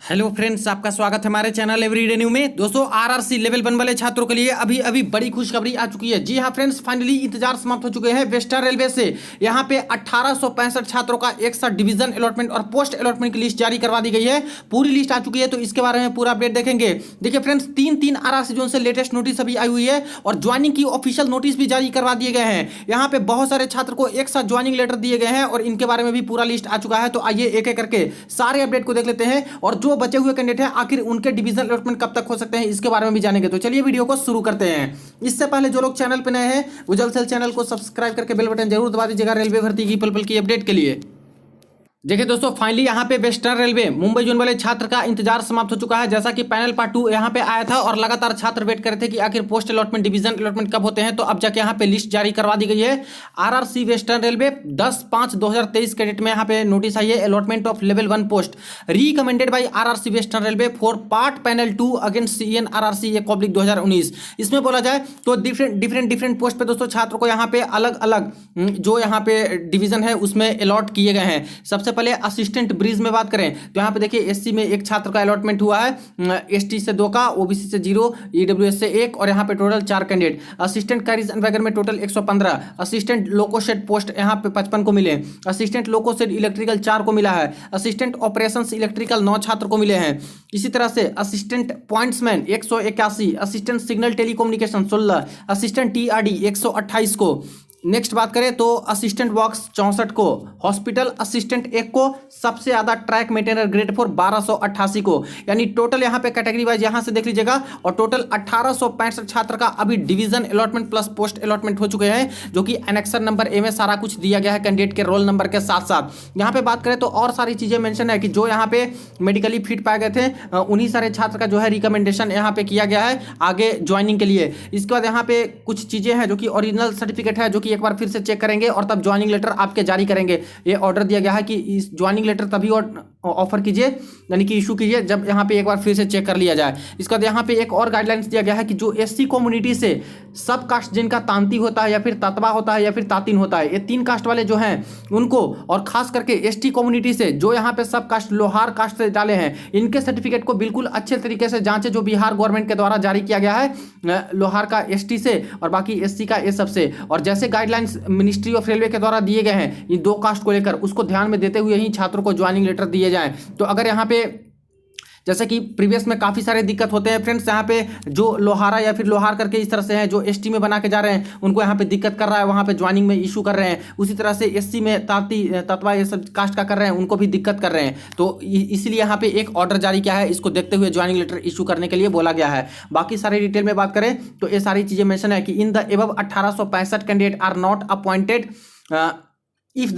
Hello friends, आपका स्वागत है हमारे चैनल एवरीडे न्यू में। दोस्तों, आरआरसी लेवल 1 वाले छात्रों के लिए अभी अभी बड़ी खुशखबरी आ चुकी है। जी हां फ्रेंड्स, फाइनली इंतजार समाप्त हो चुके हैं वेस्टर्न रेलवे से। यहां पे 1865 छात्रों का एक साथ डिवीजन अलॉटमेंट और पोस्ट अलॉटमेंट की लिस्ट जारी करवा दी गई है। पूरी लिस्ट आ चुकी है, तो इसके बारे में पूरा अपडेट देखेंगे। देखिए फ्रेंड्स, तीन आरआरसी जोन से लेटेस्ट नोटिस अभी आई हुई है और ज्वाइनिंग की ऑफिशियल नोटिस भी जारी करवा दिए गए हैं। यहाँ पे बहुत सारे छात्र को एक साथ ज्वाइनिंग लेटर दिए गए हैं और इनके बारे में भी पूरा लिस्ट आ चुका है। तो आइए एक एक करके सारे अपडेट को देख लेते हैं और जो बचे हुए कैंडिडेट हैं आखिर उनके डिवीजन अलॉटमेंट कब तक हो सकते हैं इसके बारे में भी जानेंगे। तो चलिए वीडियो को शुरू करते हैं। इससे पहले जो लोग चैनल पर नए हैं वो जल्द से जल्द चैनल को सब्सक्राइब करके बेल बटन जरूर दबा दीजिएगा रेलवे भर्ती की पल पल की अपडेट के लिए। देखिए दोस्तों, फाइनली यहाँ पे वेस्टर्न रेलवे मुंबई जोन वाले छात्र का इंतजार समाप्त हो चुका है। जैसा कि पैनल पार्ट 2 यहाँ पे आया था और लगातार छात्र वेट कर रहे थे कि आखिर पोस्ट अलॉटमेंट डिवीजन अलॉटमेंट कब होते हैं, तो अब जाके यहाँ पे लिस्ट जारी करवा दी गई है। आरआरसी वेस्टर्न रेलवे 10/5/2023 कैडेट में यहाँ पे नोटिस आई है। Allotment of level 1 post recommended by RRC western railway for part panel 2 against CN RRC 1/2019। इसमें बोला जाए तो डिफरेंट पोस्ट पे दोस्तों छात्रों को यहाँ पे अलग अलग जो यहाँ पे डिवीजन है उसमें अलॉट किए गए हैं। सबसे पहले असिस्टेंट ब्रिज में बात करें तो यहाँ पे देखिए एससी में एक छात्र का अलॉटमेंट हुआ है, एसटी से 2 का, ओबीसी से 0, ईडब्ल्यूएस से 1 और यहाँ पे total 4 candidate. Assistant carriage and wagon में टोटल 115। असिस्टेंट लोकोशेड पोस्ट यहाँ पे 55 को मिले। असिस्टेंट लोकोशेड इलेक्ट्रिकल 4 को मिला है। असिस्टेंट ऑपरेशंस इलेक्ट्रिकल 9 छात्र को मिले हैं। इसी तरह से assistant pointsman 181, assistant signal telecommunication 16, assistant TRD 128 को। नेक्स्ट बात करें तो असिस्टेंट बॉक्स 64 को, हॉस्पिटल असिस्टेंट 1 को, सबसे ज्यादा ट्रैक मेंटेनर ग्रेड 4 1288 को। यानी टोटल यहाँ पे कैटेगरी वाइज यहाँ से देख लीजिएगा और टोटल 1865 छात्र का अभी division allotment plus post allotment हो चुके हैं, जो कि एनेक्सर नंबर ए में सारा कुछ दिया गया है कैंडिडेट के रोल नंबर के साथ साथ। यहाँ पे बात करें तो और सारी चीजें मेंशन है कि जो यहाँ पे मेडिकली फिट पाए गए थे उन्हीं सारे छात्र का जो है रिकमेंडेशन यहाँ पे किया गया है आगे ज्वाइनिंग के लिए। इसके बाद यहाँ पे कुछ चीजें हैं जो कि ओरिजिनल सर्टिफिकेट है, जो कि एक बार फिर से चेक करेंगे और तब ज्वाइनिंग लेटर आपके जारी करेंगे। ये ऑर्डर दिया गया है कि इस ज्वाइनिंग लेटर तभी ऑफर कीजिए, यानी कि इशू कीजिए जब यहाँ पे एक बार फिर से चेक कर लिया जाए। इसके बाद यहाँ पे एक और गाइडलाइंस दिया गया है कि जो एससी कम्युनिटी से सब कास्ट जिनका तांती होता है या फिर ततवा होता है या फिर तातिन होता है, ये 3 कास्ट वाले जो हैं उनको, और खास करके एसटी कम्युनिटी से जो यहाँ पे सब कास्ट लोहार कास्ट से डाले हैं, इनके सर्टिफिकेट को बिल्कुल अच्छे तरीके से जांचे, जो बिहार गवर्नमेंट के द्वारा जारी किया गया है लोहार का एसटी से और बाकी एससी का ये सबसे। और जैसे गाइडलाइंस मिनिस्ट्री ऑफ रेलवे के द्वारा दिए गए हैं इन 2 कास्ट को लेकर, उसको ध्यान में देते हुए ही छात्रों को ज्वाइनिंग लेटर दिए जाएं। तो अगर यहाँ पे जैसे कि प्रीवियस में काफ़ी सारे दिक्कत होते हैं फ्रेंड्स, यहाँ पे जो लोहारा या फिर लोहार करके इस तरह से हैं जो एसटी में बना के जा रहे हैं उनको यहाँ पे दिक्कत कर रहा है, वहाँ पे ज्वाइनिंग में इशू कर रहे हैं। उसी तरह से एससी में ताती तत्वा ये सब कास्ट का कर रहे हैं, उनको भी दिक्कत कर रहे हैं। तो इसलिए यहाँ पे एक ऑर्डर जारी किया है, इसको देखते हुए ज्वाइनिंग लेटर इशू करने के लिए बोला गया है। बाकी सारी डिटेल में बात करें तो ये सारी चीज़ें मेंशन है कि in the above 1865 candidate are not appointed if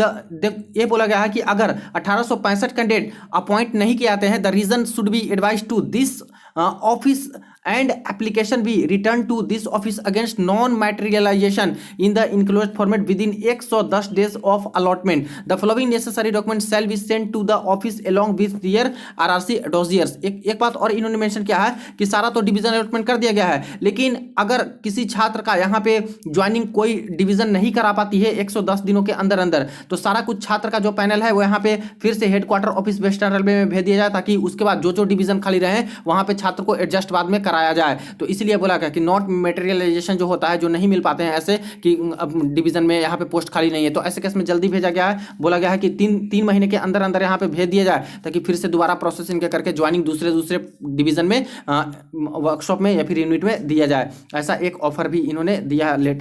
ये बोला गया है कि अगर 1865 कैंडिडेट अपॉइंट नहीं किए जाते हैं, the reason should be advise to this office and application be returned to this office against non-materialization in the enclosed format within 110 days of allotment. The following necessary documents shall be sent to the office along with their RRC dossiers. एक बात और इन्होंने mention किया है कि सारा तो division allotment कर दिया गया है, लेकिन अगर किसी छात्र का यहाँ पे ज्वाइनिंग कोई डिवीजन नहीं करा पाती है 110 दिनों के अंदर अंदर, तो सारा कुछ छात्र का जो पैनल है वो यहाँ पे फिर से हेडक्वार्टर ऑफिस वेस्टर्न रेलवे में भेज दिया जाए, ताकि उसके बाद जो डिवीजन खाली रहे वहाँ पे छात्र को एडजस्ट बाद में कराया जाए। तो इसलिए बोला गया कि नॉट मटेरियलाइजेशन जो होता है, जो नहीं मिल पाते हैं ऐसे कि डिवीजन में यहाँ पे पोस्ट खाली नहीं है, तो ऐसे केस में जल्दी भेजा गया है। बोला गया है कि तीन महीने के अंदर अंदर यहाँ पे भेज दिया जाए, ताकि फिर से दोबारा प्रोसेस इनके करके ज्वाइनिंग दूसरे डिवीजन में वर्कशॉप में या फिर यूनिट में दिया जाए। ऐसा एक ऑफर भी इन्होंने दिया है,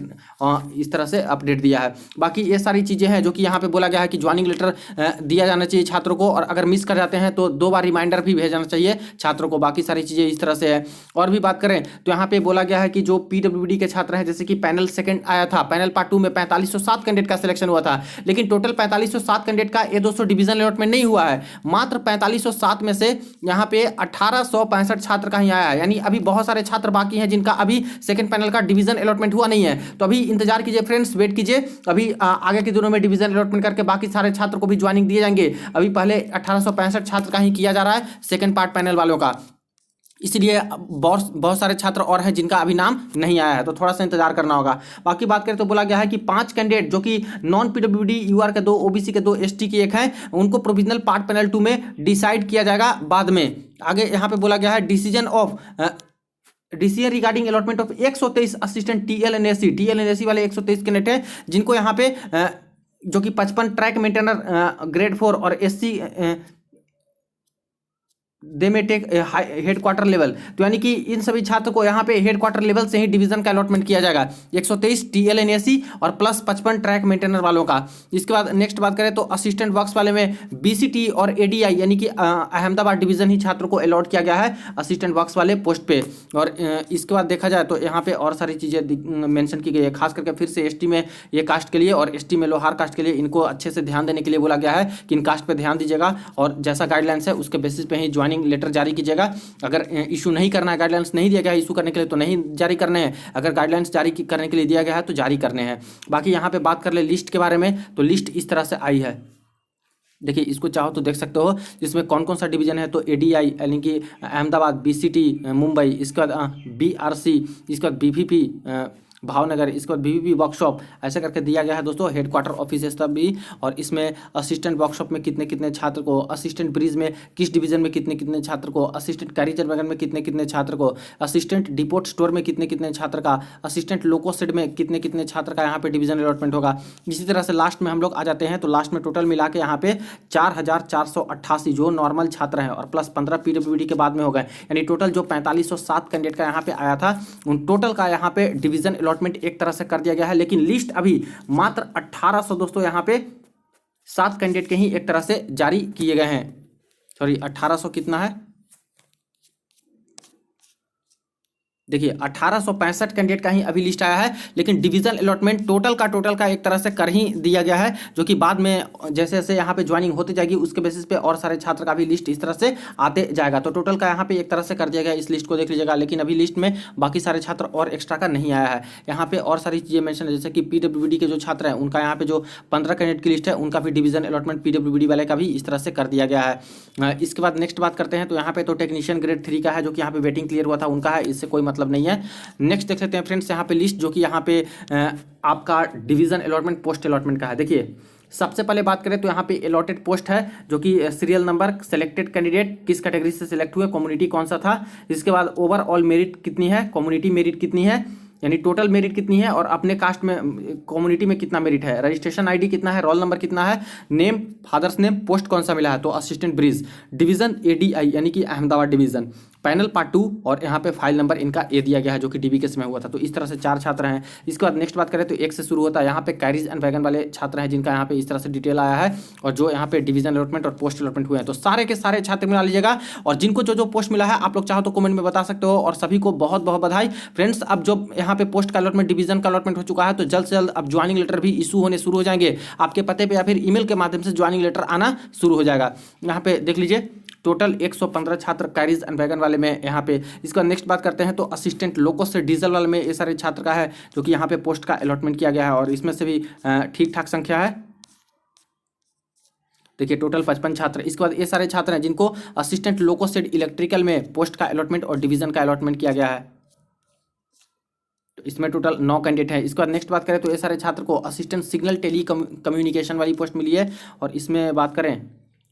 इस तरह से अपडेट दिया है। बाकी ये सारी चीज़ें हैं जो कि यहाँ पे बोला गया है कि ज्वाइनिंग लेटर दिया जाना चाहिए छात्रों को, और अगर मिस कर जाते हैं तो 2 बार रिमाइंडर भी भेजना चाहिए छात्रों को। बाकी सारी चीज़ें इस तरह से है। और भी बात करें तो यहाँ पे बोला गया है कि जो पीडब्ल्यूडी के छात्र हैं, जैसे कि पैनल सेकंड आया था, पैनल पार्ट 2 में 4507 कैंडिडेट का सिलेक्शन हुआ था, लेकिन टोटल 4507 कैंडिडेट का A200 डिवीजन अलॉटमेंट नहीं हुआ है। मात्र 4507 में से यहाँ पे 1865 छात्र का ही आया है, यानी अभी बहुत सारे छात्र बाकी हैं जिनका अभी सेकंड पैनल का डिवीजन अलॉटमेंट हुआ नहीं है। तो अभी इंतजार कीजिए फ्रेंड्स, वेट कीजिए, अभी आगे के दिनों में डिवीजन अलॉटमेंट करके बाकी सारे छात्र को भी ज्वाइनिंग दिए जाएंगे। अभी पहले 1865 छात्र का ही किया जा रहा है सेकंड पार्ट पैनल वालों का, इसलिए बहुत सारे छात्र और हैं जिनका अभी नाम नहीं आया है, तो थोड़ा सा इंतजार करना होगा। बाकी बात करें तो बोला गया है कि 5 कैंडिडेट जो कि नॉन पीडब्ल्यूडी यूआर के 2, ओबीसी के 2, एसटी के 1 हैं, उनको प्रोविजनल पार्ट पैनल 2 में डिसाइड किया जाएगा बाद में। आगे यहाँ पे बोला गया है decision regarding allotment of 123 assistant TLNAC वाले 123 कैंडिडेट हैं जिनको यहाँ पे जो कि 55 ट्रैक मेंटेनर ग्रेड 4 और एससी दे में टेक हेड क्वार्टर लेवल, तो यानी कि इन सभी छात्र को यहाँ पे हेड क्वार्टर लेवल से ही डिवीजन का अलॉटमेंट किया जाएगा 123 टीएलएनएसी और प्लस 55 ट्रैक मेंटेनर वालों का। इसके बाद नेक्स्ट बात करें तो असिस्टेंट वर्क्स वाले में बीसीटी और एडीआई यानी कि अहमदाबाद डिवीजन ही छात्रों को अलॉट किया गया है असिस्टेंट वर्क्स वाले पोस्ट पे। और इसके बाद देखा जाए तो यहाँ पे और सारी चीज़ें मेंशन की गई है, खास करके फिर से एसटी में ये कास्ट के लिए और एसटी में लोहार कास्ट के लिए इनको अच्छे से ध्यान देने के लिए बोला गया है कि इन कास्ट पे ध्यान दीजिएगा और जैसा गाइडलाइंस है उसके बेसिस पे ही ज्वाइनिंग लेटर जारी कीजिएगा। अगर इशू नहीं करना है, गाइडलाइंस नहीं दिया गया है इशू करने के लिए तो नहीं जारी करने हैं, अगर गाइडलाइंस जारी करने के लिए दिया गया है तो जारी करने हैं। बाकी यहाँ पे बात कर ले लिस्ट के बारे में, तो लिस्ट इस तरह से आई है, देखिए इसको चाहो तो देख सकते हो जिसमें कौन कौन सा डिवीजन है। तो एडीआई यानी कि अहमदाबाद, बीसीटी मुंबई, इसके बाद बीआरसी, इसके बाद बीवीपी भावनगर, इसके बाद बीवीपी वर्कशॉप, ऐसा करके दिया गया है दोस्तों हेड क्वार्टर ऑफिस सब भी। और इसमें असिस्टेंट वर्कशॉप में कितने कितने छात्र को, असिस्टेंट ब्रिज में किस डिवीजन में कितने कितने छात्र को, असिस्टेंट कैरियर वैगन में कितने कितने छात्र को, असिस्टेंट डिपोट स्टोर में कितने कितने छात्र का, असिस्टेंट लोको सेड में कितने कितने छात्र का यहाँ पे डिवीजन अलॉटमेंट होगा। इसी तरह से लास्ट में हम लोग आ जाते हैं, तो लास्ट में टोटल मिला के यहाँ पे 4488 जो नॉर्मल छात्र हैं और प्लस 15 पीडब्ल्यूडी के बाद में हो गए, यानी टोटल जो 4507 कैंडिडेट का यहाँ पे आया था उन टोटल का यहाँ पे डिवीजन अलॉटमेंट एक तरह से कर दिया गया है। लेकिन लिस्ट अभी मात्र 1800 दोस्तों यहाँ पे 7 कैंडिडेट के ही एक तरह से जारी किए गए हैं। सॉरी 1800 कितना है, देखिए 1865 कैंडिडेट का ही अभी लिस्ट आया है, लेकिन डिवीजन अलॉटमेंट टोटल का एक तरह से कर ही दिया गया है, जो कि बाद में जैसे जैसे यहाँ पे ज्वाइनिंग होती जाएगी उसके बेसिस पे और सारे छात्र का भी लिस्ट इस तरह से आते जाएगा। तो टोटल का यहाँ पे एक तरह से कर दिया गया, इस लिस्ट को देख लीजिएगा। लेकिन अभी लिस्ट में बाकी सारे छात्र और एक्स्ट्रा का नहीं आया है। यहाँ पे और सारी चीज़ें मेंशन है, जैसे कि पीडब्ल्यूडी के जो छात्र हैं उनका यहाँ पे जो 15 कैंडिडेट की लिस्ट है उनका भी डिवीजन अलॉटमेंट पीडब्ल्यूडी वाले का भी इस तरह से कर दिया गया है। इसके बाद नेक्स्ट बात करते हैं, तो यहाँ पे तो टेक्नीशियन ग्रेड 3 का है जो कि यहाँ पे वेटिंग क्लियर हुआ था उनका है, इससे कोई मतलब नहीं है। नेक्स्ट देख लेते हैं फ्रेंड्स यहाँ पे लिस्ट, जो कि यहाँ पे आपका डिवीजन अलॉटमेंट पोस्ट अलॉटमेंट का है। देखिए सबसे पहले बात करें तो यहाँ पे अलॉटेड पोस्ट है, जो कि सीरियल नंबर, सेलेक्टेड कैंडिडेट किस कैटेगरी से सिलेक्ट हुए, कम्युनिटी कौन सा था, इसके बाद ओवरऑल मेरिट कितनी है, कम्युनिटी मेरिट कितनी है, यानी टोटल मेरिट कितनी है, और अपने कास्ट में कम्युनिटी में कितना मेरिट है, रजिस्ट्रेशन आईडी कितना है, रोल नंबर कितना है, नेम, फादर्स नेम, पोस्ट कौन सा मिला है, तो असिस्टेंट ब्रिज, डिवीजन एडीआई यानी कि अहमदाबाद डिवीजन, पैनल पार्ट 2 और यहाँ पे फाइल नंबर इनका ए दिया गया है जो कि डीबी केस में हुआ था। तो इस तरह से 4 छात्र हैं। इसके बाद नेक्स्ट बात करें तो 1 से शुरू होता है, यहाँ पे कैरिज एंड वैगन वाले छात्र हैं जिनका यहाँ पे इस तरह से डिटेल आया है, और जो यहाँ पे डिवीजन अलॉटमेंट और पोस्ट अलॉटमेंट हुए हैं। तो सारे के सारे छात्र मिला लीजिएगा, और जिनको जो जो पोस्ट मिला है आप लोग चाहो तो कमेंट में बता सकते हो। और सभी को बहुत बहुत बधाई फ्रेंड्स। अब जो यहाँ पे पोस्ट का अलॉटमेंट, डिवीजन का अलॉटमेंट हो चुका है, तो जल्द से जल्द अब ज्वाइनिंग लेटर भी इशू होने शुरू हो जाएंगे आपके पते पे, या फिर ईमेल के माध्यम से ज्वाइनिंग लेटर आना शुरू हो जाएगा। यहाँ पे देख लीजिए टोटल 115 छात्र कैरिज एंड वैगन वाले में यहाँ पे। इसका नेक्स्ट बात करते हैं तो असिस्टेंट लोको से डीजल वाले में ये सारे छात्र का है जो कि यहाँ पे पोस्ट का अलॉटमेंट किया गया है, और इसमें से भी ठीक ठाक संख्या है। देखिए टोटल 55 छात्र। इसके बाद ये सारे छात्र हैं जिनको असिस्टेंट लोको से इलेक्ट्रिकल में पोस्ट का अलॉटमेंट और डिवीजन का अलॉटमेंट किया गया है, तो इसमें टोटल 9 कैंडिडेट हैं। इसके बाद नेक्स्ट बात करें तो ये सारे छात्र को असिस्टेंट सिग्नल टेली कम्युनिकेशन वाली पोस्ट मिली है, और इसमें बात करें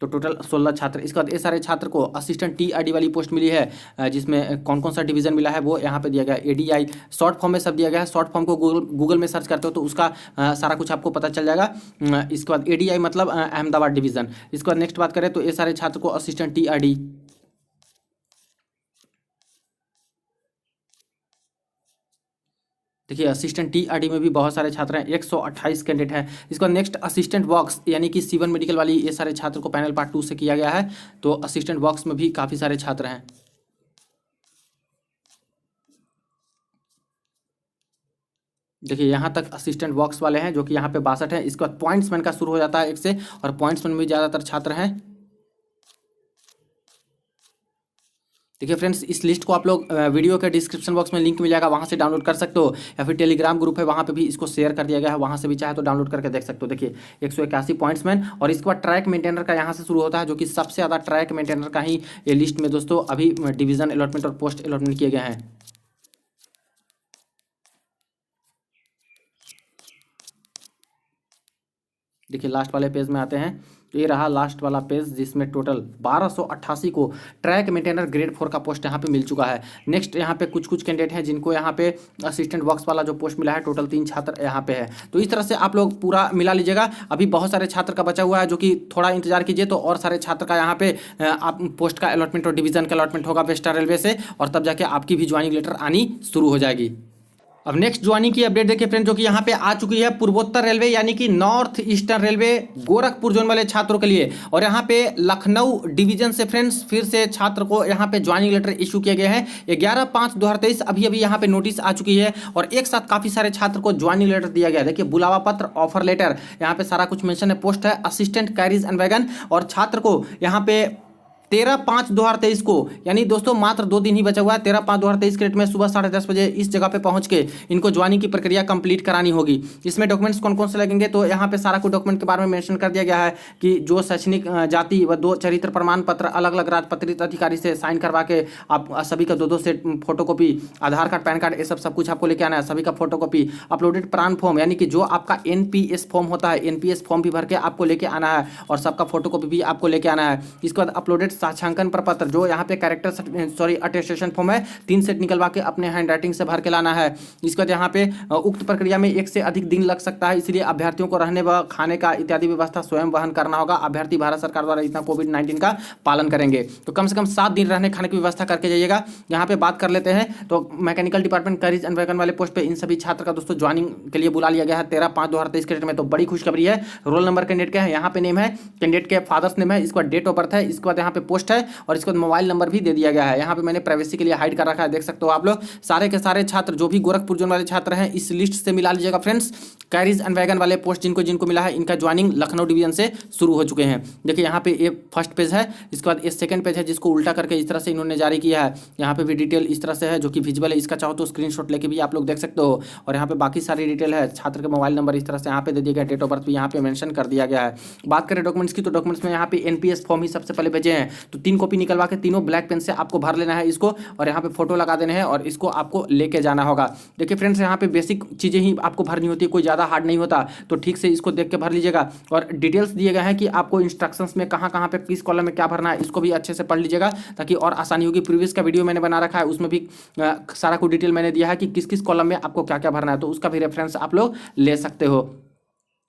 तो टोटल 16 छात्र। इसके बाद ये सारे छात्र को असिस्टेंट टीआरडी वाली पोस्ट मिली है, जिसमें कौन कौन सा डिवीजन मिला है वो यहाँ पे दिया गया है। एडीआई शॉर्ट फॉर्म में सब दिया गया है, शॉर्ट फॉर्म को गूगल में सर्च करते हो तो उसका सारा कुछ आपको पता चल जाएगा। इसके बाद एडीआई मतलब अहमदाबाद डिवीजन। इसके बाद नेक्स्ट बात करें तो ये सारे छात्र को असिस्टेंट टीआरडी, देखिए असिस्टेंट टीआरडी में भी बहुत सारे छात्र हैं, 128 कैंडिडेट हैं। इसका नेक्स्ट असिस्टेंट वर्क्स यानी कि सीवन मेडिकल वाली ये सारे छात्र को पैनल पार्ट 2 से किया गया है, तो असिस्टेंट वर्क्स में भी काफ़ी सारे छात्र हैं। देखिए यहाँ तक असिस्टेंट वर्क्स वाले हैं जो कि यहाँ पे 62 हैं। इसके बाद पॉइंट्समैन का शुरू हो जाता है 1 से, और पॉइंट्समैन में भी ज़्यादातर छात्र हैं। देखिए फ्रेंड्स इस लिस्ट को आप लोग वीडियो के डिस्क्रिप्शन बॉक्स में लिंक मिल जाएगा, वहाँ से डाउनलोड कर सकते हो, या फिर टेलीग्राम ग्रुप है वहाँ पे भी इसको शेयर कर दिया गया है, वहाँ से भी चाहे तो डाउनलोड करके देख सकते हो। देखिए 181 पॉइंट्समैन, और इसके बाद ट्रैक मेंटेनर का यहाँ से शुरू होता है, जो कि सबसे ज़्यादा ट्रैक मेंटेनर का ही ये लिस्ट में दोस्तों अभी डिवीजन अलॉटमेंट और पोस्ट अलॉटमेंट किए गए हैं। देखिए लास्ट वाले पेज में आते हैं, तो ये रहा लास्ट वाला पेज जिसमें टोटल 1288 को ट्रैक मेंटेनर ग्रेड 4 का पोस्ट यहाँ पे मिल चुका है। नेक्स्ट यहाँ पे कुछ कुछ कैंडिडेट हैं जिनको यहाँ पे असिस्टेंट वर्क्स वाला जो पोस्ट मिला है, टोटल 3 छात्र यहाँ पे है। तो इस तरह से आप लोग पूरा मिला लीजिएगा। अभी बहुत सारे छात्र का बचा हुआ है जो कि थोड़ा इंतजार कीजिए, तो और सारे छात्र का यहाँ पे आप पोस्ट का अलॉटमेंट और डिवीजन का अलॉटमेंट होगा वेस्टर्न रेलवे से, और तब जाके आपकी भी ज्वाइनिंग लेटर आनी शुरू हो जाएगी। अब नेक्स्ट ज्वाइनिंग की अपडेट देखिए फ्रेंड, जो कि यहाँ पे आ चुकी है पूर्वोत्तर रेलवे यानी कि north eastern railway Gorakhpur zone वाले छात्रों के लिए। और यहाँ पे लखनऊ डिवीजन से फ्रेंड्स फिर से छात्र को यहाँ पे ज्वाइनिंग लेटर इशू किए गए हैं 11/5/2023। अभी अभी यहाँ पे नोटिस आ चुकी है और एक साथ काफी सारे छात्र को ज्वाइनिंग लेटर दिया गया। देखिए बुलावा पत्र, ऑफर लेटर, यहाँ पे सारा कुछ मेंशन है। पोस्ट है असिस्टेंट कैरिज एंड वैगन, और छात्र को यहाँ पे 13/5/2023 को, यानी दोस्तों मात्र 2 दिन ही बचा हुआ है। 13/5/2023 के डेट में सुबह 10:30 बजे इस जगह पे पहुंच के इनको ज्वाइनिंग की प्रक्रिया कंप्लीट करानी होगी। इसमें डॉक्यूमेंट्स कौन कौन से लगेंगे, तो यहाँ पे सारा कुछ डॉक्यूमेंट के बारे में मेंशन कर दिया गया है कि जो शैक्षणिक जाति व 2 चरित्र प्रमाण पत्र अलग अलग राजपत्रित अधिकारी से साइन करवा के आप सभी का 2-2 सेट फोटोकॉपी, आधार कार्ड, पैन कार्ड, ये सब कुछ आपको लेके आना है। सभी का फोटोकॉपी, अपलोडेड प्राण फॉर्म यानी कि जो आपका NPS फॉर्म होता है, NPS फॉर्म भी भर के आपको लेके आना है और सबका फोटोकॉपी भी आपको लेके आना है। इसके बाद अपलोडेड साक्षांकन प्रपत्र, जो यहाँ पे कैरेक्टर अटेस्टेशन फॉर्म है, 3 सेट निकलवा के अपने हैंड राइटिंग से भर के लाना है। इसके बाद यहाँ पे उक्त प्रक्रिया में 1 से अधिक दिन लग सकता है, इसलिए अभ्यर्थियों को रहने व खाने का इत्यादि व्यवस्था स्वयं वहन करना होगा। अभ्यर्थी भारत सरकार द्वारा इतना कोविड-19 का पालन करेंगे, तो कम से कम 7 दिन रहने खाने की व्यवस्था करके जाइएगा। यहाँ पे बात कर लेते हैं, तो mechanical department carriage and wagon वाले पोस्ट पे इन सभी छात्र का दोस्तों ज्वाइनिंग के लिए बुला लिया गया है 13/5/2023 के डेट में। तो बड़ी खुशखबरी है। रोल नंबर कैंडिडेट का है, यहाँ पे नेम है, कैंडिडेट के फादर्स नेम है, इसके बाद डेट ऑफ बर्थ है, इसके बाद यहाँ पे पोस्ट है और इसके बाद मोबाइल नंबर भी दे दिया गया है। यहाँ पे मैंने प्राइवेसी के लिए हाइड कर रखा है, देख सकते हो आप लोग। सारे के सारे छात्र जो भी गोरखपुर जोन वाले छात्र हैं इस लिस्ट से मिला लीजिएगा फ्रेंड्स। कैरिज एंड वैगन वाले पोस्ट जिनको जिनको मिला है, इनका ज्वाइनिंग लखनऊ डिवीजन से शुरू हो चुके हैं। देखिए यहाँ पे ये फर्स्ट पेज है, इसके बाद ये सेकंड पेज है जिसको उल्टा करके इस तरह से इन्होंने जारी किया है। यहाँ पे भी डिटेल इस तरह से है जो कि विजिबल है, इसका चाहो तो स्क्रीनशॉट लेके भी आप लोग देख सकते हो। और यहाँ पे बाकी सारी डिटेल है, छात्र के मोबाइल नंबर इस तरह से यहाँ पे दे दिया गया, डेट ऑफ बर्थ भी यहाँ पे मेंशन कर दिया गया है। बात करें डॉक्यूमेंट्स की, तो डॉक्यूमेंट्स में यहाँ पे NPS फॉर्म ही सबसे पहले भेजे हैं, तो 3 कॉपी निकलवा के तीनों ब्लैक पेन से आपको भर लेना है इसको, और यहाँ पे फोटो लगा देने हैं और इसको आपको लेके जाना होगा। देखिए फ्रेंड्स, यहाँ पे बेसिक चीज़ें ही आपको भरनी होती है, कोई ज़्यादा हार्ड नहीं होता, तो ठीक से इसको देख के भर लीजिएगा। और डिटेल्स दिए गए हैं कि आपको इंस्ट्रक्शंस में कहाँ कहाँ पे किस कॉलम में क्या भरना है, इसको भी अच्छे से पढ़ लीजिएगा ताकि और आसानी होगी। प्रीवियस का वीडियो मैंने बना रखा है, उसमें भी सारा कुछ डिटेल मैंने दिया है कि किस किस कॉलम में आपको क्या क्या भरना है, तो उसका भी रेफरेंस आप लोग ले सकते हो।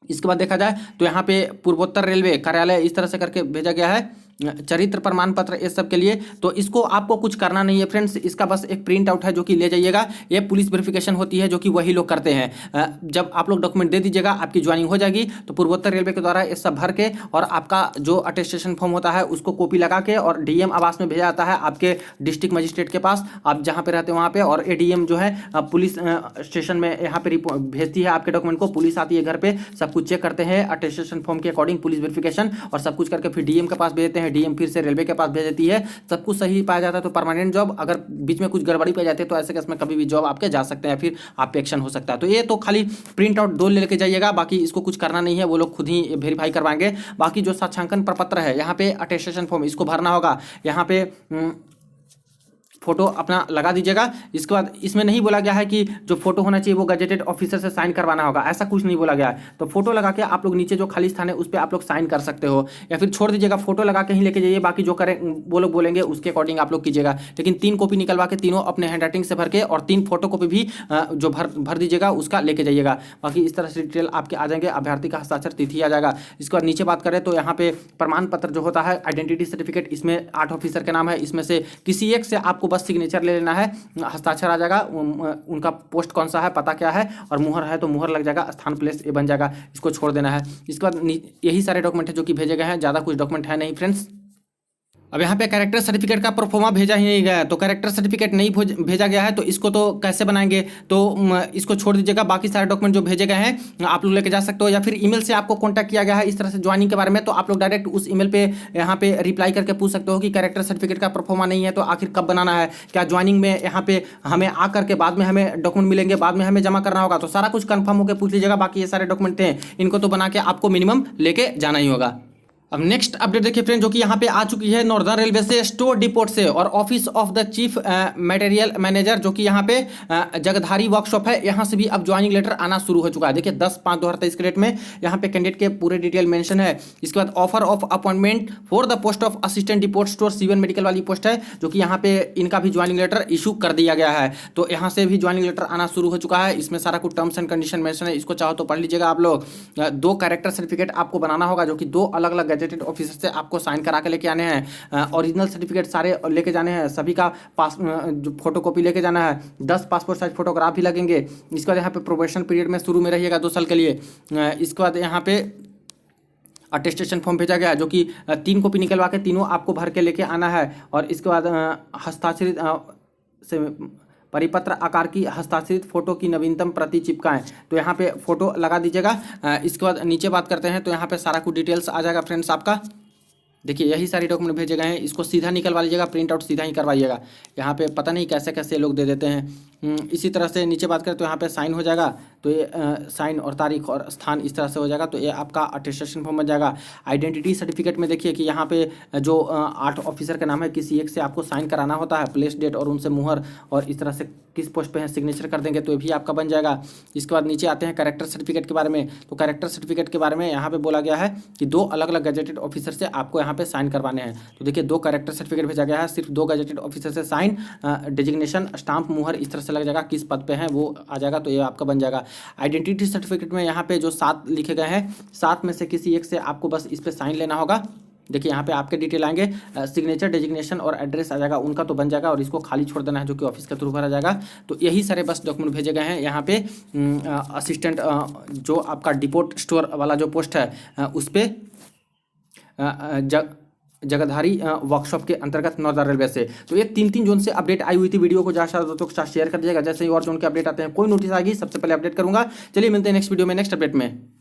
इसके बाद देखा जाए तो यहाँ पे पूर्वोत्तर रेलवे कार्यालय इस तरह से करके भेजा गया है, चरित्र प्रमाण पत्र इस सब के लिए। तो इसको आपको कुछ करना नहीं है फ्रेंड्स, इसका बस एक प्रिंट आउट है जो कि ले जाइएगा। ये पुलिस वेरिफिकेशन होती है जो कि वही लोग करते हैं। जब आप लोग डॉक्यूमेंट दे दीजिएगा, आपकी ज्वाइनिंग हो जाएगी, तो पूर्वोत्तर रेलवे के द्वारा ये सब भर के और आपका जो अटेस्टेशन फॉर्म होता है उसको कॉपी लगा के और DM आवास में भेजा जाता है आपके डिस्ट्रिक्ट मजिस्ट्रेट के पास, आप जहाँ पे रहते हैं वहाँ पे। और ADM जो है पुलिस स्टेशन में यहाँ पे भेजती है आपके डॉक्यूमेंट को, पुलिस आती है घर पे, सब कुछ चेक करते हैं अटेस्टेशन फॉर्म के अकॉर्डिंग, पुलिस वेरिफिकेशन और सब कुछ करके फिर DM के पास भेजते हैं। DM फिर से रेलवे के पास भेज देती है, सब कुछ सही पाया जाता है तो परमानेंट जॉब। अगर बीच में कुछ गड़बड़ी पाई जाती है तो ऐसे केस में कभी भी जॉब आपके जा सकते हैं, फिर आप पे एक्शन हो सकता है। तो ये तो खाली प्रिंट आउट 2 लेके जाइएगा, बाकी इसको कुछ करना नहीं है, वो लोग खुद ही वेरीफाई करवाएंगे। बाकी जो साक्षांकन प्रपत्र है, यहाँ पे अटेस्टेशन फॉर्म इसको भरना होगा, यहाँ पे फोटो अपना लगा दीजिएगा। इसके बाद इसमें नहीं बोला गया है कि जो फोटो होना चाहिए वो गजेटेड ऑफिसर से साइन करवाना होगा, ऐसा कुछ नहीं बोला गया है। तो फोटो लगा के आप लोग नीचे जो खाली स्थान है उस पर आप लोग साइन कर सकते हो, या फिर छोड़ दीजिएगा, फोटो लगा के ही लेके जाइए, बाकी जो करें वो लोग बोलेंगे उसके अकॉर्डिंग आप लोग कीजिएगा। लेकिन 3 कॉपी निकलवा के तीनों अपने हैंड राइटिंग से भर के और 3 फोटो कॉपी भी जो भर दीजिएगा उसका लेके जाइएगा। बाकी इस तरह से डिटेल आपके आ जाएंगे, अभ्यर्थी का हस्ताक्षर तिथि आ जाएगा। इसके बाद नीचे बात करें तो यहाँ पे प्रमाण पत्र जो होता है, आइडेंटिटी सर्टिफिकेट, इसमें 8 ऑफिसर के नाम है, इसमें से किसी एक से आपको बस सिग्नेचर ले लेना है, हस्ताक्षर आ जाएगा, उनका पोस्ट कौन सा है, पता क्या है, और मुहर है तो मुहर लग जाएगा, स्थान प्लेस ये बन जाएगा, इसको छोड़ देना है। इसके बाद यही सारे डॉक्यूमेंट है जो कि भेजे गए हैं, ज़्यादा कुछ डॉक्यूमेंट है नहीं फ्रेंड्स। अब यहाँ पे कैरेक्टर सर्टिफिकेट का प्रोफोमा भेजा ही नहीं गया है, तो कैरेक्टर सर्टिफिकेट नहीं भेजा गया है, तो इसको तो कैसे बनाएंगे, तो इसको छोड़ दीजिएगा। बाकी सारे डॉक्यूमेंट जो भेजे गए हैं आप लोग लेके जा सकते हो, या फिर ईमेल से आपको कांटेक्ट किया गया है इस तरह से ज्वाइनिंग के बारे में, तो आप लोग डायरेक्ट उस ईमेल पे यहाँ पे रिप्लाई करके पूछ सकते हो कि कैरेक्टर सर्टिफिकेट का प्रोफोमा नहीं है तो आखिर कब बनाना है, क्या ज्वाइनिंग में यहाँ पे हमें आकर के बाद में हमें डॉक्यूमेंट मिलेंगे, बाद में हमें जमा करना होगा, तो सारा कुछ कन्फर्म होकर पूछ लीजिएगा। बाकी ये सारे डॉक्यूमेंट हैं, इनको तो बना के आपको मिनिमम लेके जाना ही होगा। अब नेक्स्ट अपडेट देखिए फ्रेंड, जो कि यहाँ पे आ चुकी है नॉर्दर्न रेलवे से, स्टोर डिपोट से और office of the chief material manager, जो कि यहाँ पे जगधारी वर्कशॉप है, यहाँ से भी अब ज्वाइनिंग लेटर आना शुरू हो चुका है। देखिए 10/5/2023 के डेट में यहाँ पे कैंडिडेट के पूरे डिटेल मेंशन है। इसके बाद offer of appointment for the post of assistant depot store C1 medical वाली पोस्ट है, जो कि यहाँ पे इनका भी ज्वाइनिंग लेटर इशू कर दिया गया है। तो यहाँ से भी ज्वाइनिंग लेटर आना शुरू हो चुका है। इसमें सारा कुछ टर्म्स एंड कंडीशन मेंशन है, इसको चाहो तो पढ़ लीजिएगा आप लोग। 2 कैरेक्टर सर्टिफिकेट आपको बनाना होगा, जो कि 2 अलग अलग गजेटेड ऑफिसर से आपको साइन करा के लेके आने हैं। ओरिजिनल सर्टिफिकेट सारे लेके जाने हैं, सभी का पास जो फोटोकॉपी लेके जाना है। 10 पासपोर्ट साइज फोटोग्राफ भी लगेंगे। इसके बाद यहाँ पे प्रोबेशन पीरियड में शुरू में रहिएगा 2 साल के लिए। इसके बाद यहाँ पे अटेस्टेशन फॉर्म भेजा गया, जो कि 3 कॉपी निकलवा के तीनों आपको भर के लेके आना है। और इसके बाद हस्ताक्षरित से परिपत्र आकार की हस्ताक्षरित फोटो की नवीनतम प्रति चिपकाएं। तो यहाँ पे फोटो लगा दीजिएगा। इसके बाद नीचे बात करते हैं तो यहाँ पे सारा कुछ डिटेल्स आ जाएगा फ्रेंड्स आपका। देखिए यही सारी डॉक्यूमेंट भेजे गए हैं, इसको सीधा निकलवा लीजिएगा, प्रिंट आउट सीधा ही करवाइएगा। यहाँ पे पता नहीं कैसे कैसे लोग दे देते हैं। इसी तरह से नीचे बात करें तो यहाँ पे साइन हो जाएगा, तो ये साइन और तारीख और स्थान इस तरह से हो जाएगा, तो ये आपका अटेस्टेशन फॉर्म बन जाएगा। आइडेंटिटी सर्टिफिकेट में देखिए कि यहाँ पे जो 8 ऑफिसर का नाम है, किसी एक से आपको साइन कराना होता है, प्लेस डेट और उनसे मुहर, और इस तरह से किस पोस्ट पे है सिग्नेचर कर देंगे तो ये भी आपका बन जाएगा। इसके बाद नीचे आते हैं कैरेक्टर सर्टिफिकेट के बारे में। तो कैरेक्टर सर्टिफिकेट के बारे में यहाँ पे बोला गया है कि 2 अलग अलग गजेटेड ऑफिसर से आपको यहाँ पे साइन करवाने हैं। तो देखिए 2 कैरेक्टर सर्टिफिकेट भेजा गया है, सिर्फ 2 गजेटेड ऑफिसर से साइन, डिजिग्नेशन, स्टाम्प, मुहर इस तरह से लग जाएगा, किस पद पे है वो आ जाएगा, तो ये आपका बन जाएगा। आइडेंटिटी सर्टिफिकेट में यहाँ पे जो 7 लिखे गए हैं, 7 में से किसी एक से आपको बस इस पर साइन लेना होगा। देखिए यहाँ पे आपके डिटेल आएंगे, सिग्नेचर, डेजिग्नेशन और एड्रेस आ जाएगा, उनका तो बन जाएगा, और इसको खाली छोड़ देना है जो कि ऑफिस के थ्रू भरा जाएगा। तो यही सारे बस डॉक्यूमेंट भेजे गए हैं। यहाँ पे असिस्टेंट जो आपका डिपोट स्टोर वाला जो पोस्ट है उस पर जगधारी वर्कशॉप के अंतर्गत नॉर्दर्न रेलवे से। तो ये 3 जोन से अपडेट आई हुई थी। वीडियो को ज़्यादा दोस्तों के साथ शेयर कर दीजिएगा। जैसे ही और जोन के अपडेट आते हैं, कोई नोटिस आएगी सबसे पहले अपडेट करूंगा। चलिए मिलते हैं नेक्स्ट वीडियो में नेक्स्ट अपडेट में।